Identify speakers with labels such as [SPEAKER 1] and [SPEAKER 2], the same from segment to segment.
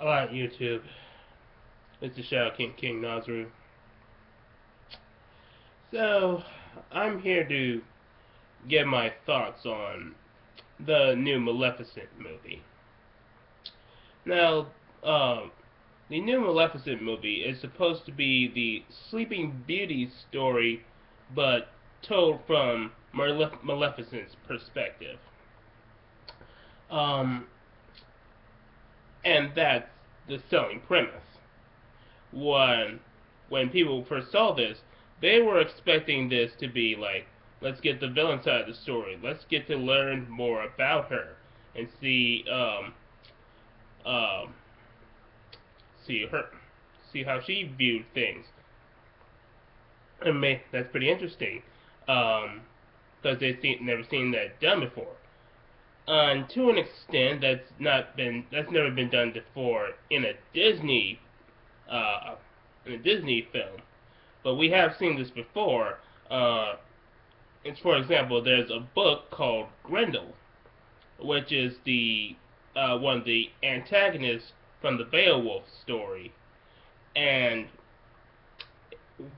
[SPEAKER 1] Alright, YouTube. It's the Shadow King Nazru. So, I'm here to give my thoughts on the new Maleficent movie. Now, the new Maleficent movie is supposed to be the Sleeping Beauty story, but told from Maleficent's perspective. Um, and that's the selling premise. When when people first saw this, they were expecting this to be like, let's get the villain side of the story. Let's get to learn more about her and um, see her, see how she viewed things. And that's pretty interesting, because they've never seen that done before. And to an extent, that's never been done before uh, in a Disney film. But we have seen this before. It's, for example, there's a book called Grendel, which is the one of the antagonists from the Beowulf story, and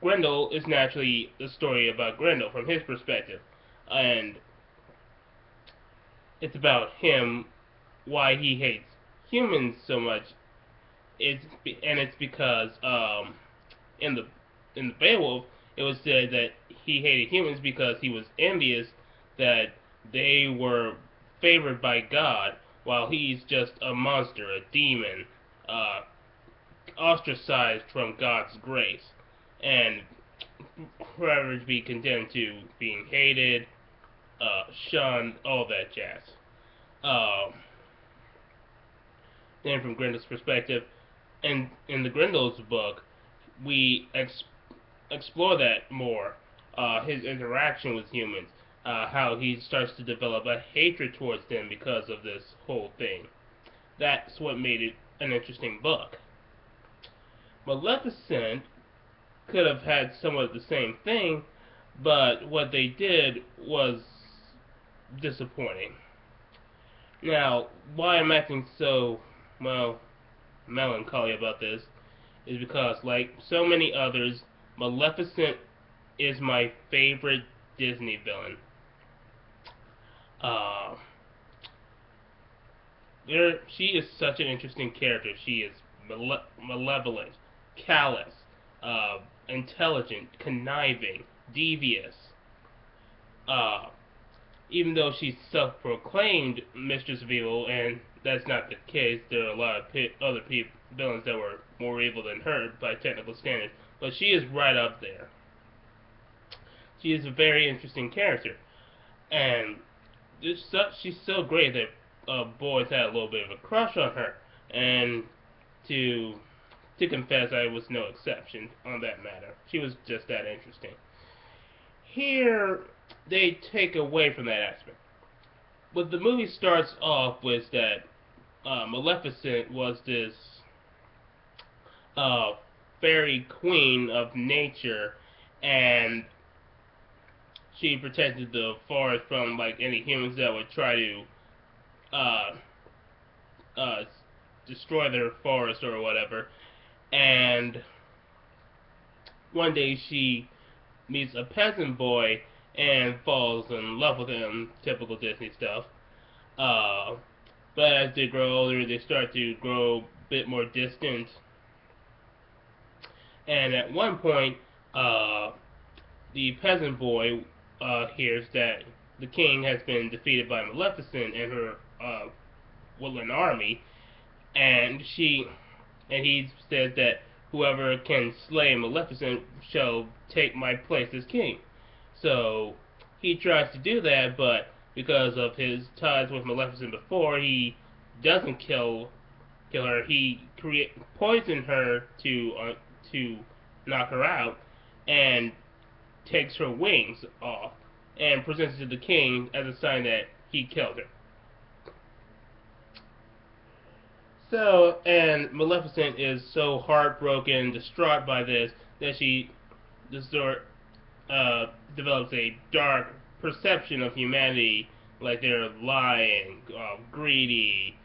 [SPEAKER 1] Grendel is naturally the story about Grendel from his perspective, and it's about him, why he hates humans so much. It's because in the Beowulf, it was said that he hated humans because he was envious that they were favored by God, while he's just a monster, a demon, uh, ostracized from God's grace, and forever to be condemned to being hated, shunned, all that jazz. Uh, then, from Grendel's perspective, and in the Grendel's book, we explore that more. His interaction with humans, how he starts to develop a hatred towards them because of this whole thing. That's what made it an interesting book. Maleficent could have had somewhat the same thing, but what they did was disappointing. Now, why I'm acting so, well, melancholy about this is because, like so many others, Maleficent is my favorite Disney villain. Uh, she is such an interesting character. She is malevolent, callous, intelligent, conniving, devious. Uh, Even though she's self-proclaimed Mistress of Evil, and that's not the case, there are a lot of other villains that were more evil than her by technical standards, but she is right up there. She is a very interesting character, and she's so great that boys had a little bit of a crush on her, and to confess, I was no exception on that matter. She was just that interesting. Here, they take away from that aspect. What the movie starts off with that Maleficent was this uh, fairy queen of nature, and she protected the forest from like any humans that would try to uh, uh, destroy their forest or whatever. And one day she meets a peasant boy and falls in love with him, typical Disney stuff. Uh, but as they grow older, they start to grow a bit more distant. And at one point, the peasant boy hears that the king has been defeated by Maleficent and her woodland army, and he says that whoever can slay Maleficent shall take my place as king. So he tries to do that, but because of his ties with Maleficent before, he doesn't kill her. He poisoned her to knock her out, and takes her wings off and presents it to the king as a sign that he killed her. So, and Maleficent is so heartbroken, distraught by this, that she develops a dark perception of humanity, like they're lying, greedy,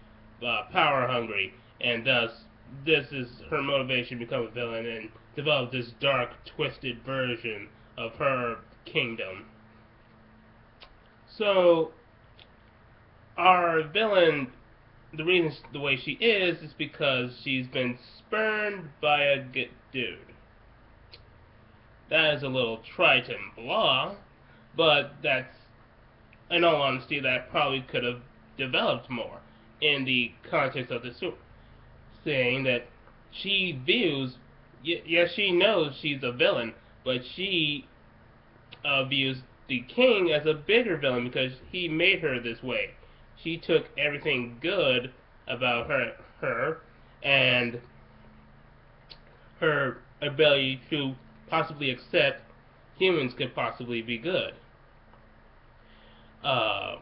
[SPEAKER 1] power hungry, and thus this is her motivation to become a villain and develop this dark, twisted version of her kingdom. So, our villain, the reason the way she is because she's been spurned by a good dude. That is a little trite and blah, but that's, in all honesty, that probably could have developed more in the context of the story, saying that she views, yes, she knows she's a villain, but she views the king as a bigger villain because he made her this way. She took everything good about her and her ability to possibly accept humans could possibly be good. Uh,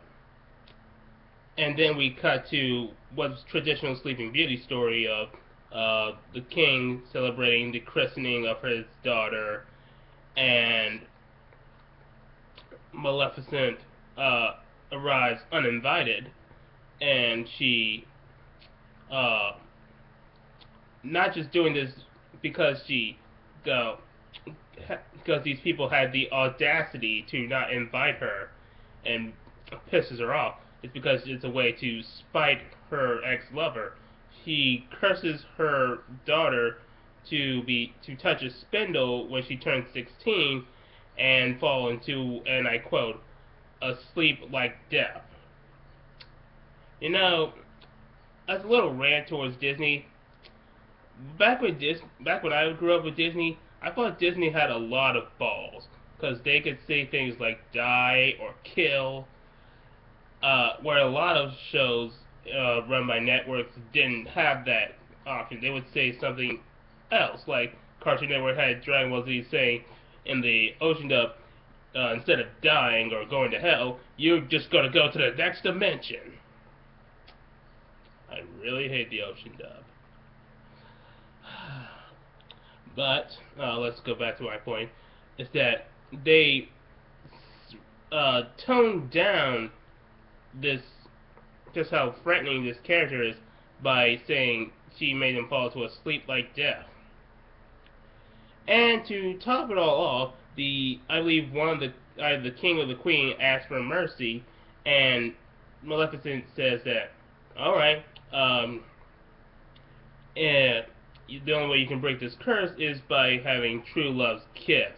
[SPEAKER 1] and then we cut to what's traditional Sleeping Beauty story of the king celebrating the christening of his daughter, and Maleficent arrives uninvited, and she uh, not just doing this because she go because these people had the audacity to not invite her and pisses her off. It's because it's a way to spite her ex-lover. She curses her daughter to touch a spindle when she turns 16 and fall into, and I quote, a sleep like death. You know, as a little rant towards Disney, back when I grew up with Disney, I thought Disney had a lot of balls because they could say things like die or kill, where a lot of shows run by networks didn't have that option. They would say something else, like Cartoon Network had Dragon Ball Z saying in the Ocean Dub, instead of dying or going to hell, you're just gonna go to the next dimension. I really hate the Ocean Dub. But let's go back to my point: is that they toned down this, just how threatening this character is, by saying she made him fall to a sleep like death. And to top it all off, I believe one of the king or the queen asked for mercy, and Maleficent says that, all right, and the only way you can break this curse is by having true love's kiss.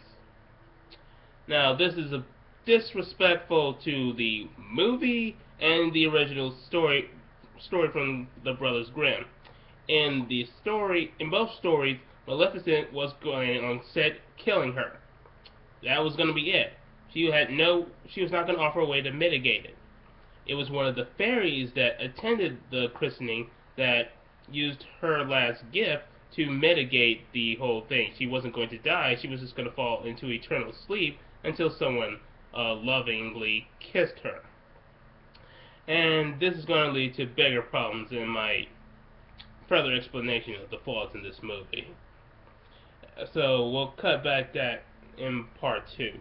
[SPEAKER 1] Now, this is a disrespectful to the movie and the original story from the Brothers Grimm. In both stories, Maleficent was going on set killing her. That was going to be it. She was not going to offer a way to mitigate it. It was one of the fairies that attended the christening that used her last gift to mitigate the whole thing. She wasn't going to die. She was just going to fall into eternal sleep until someone lovingly kissed her. And this is going to lead to bigger problems in my further explanation of the faults in this movie. So we'll cut back that in part 2.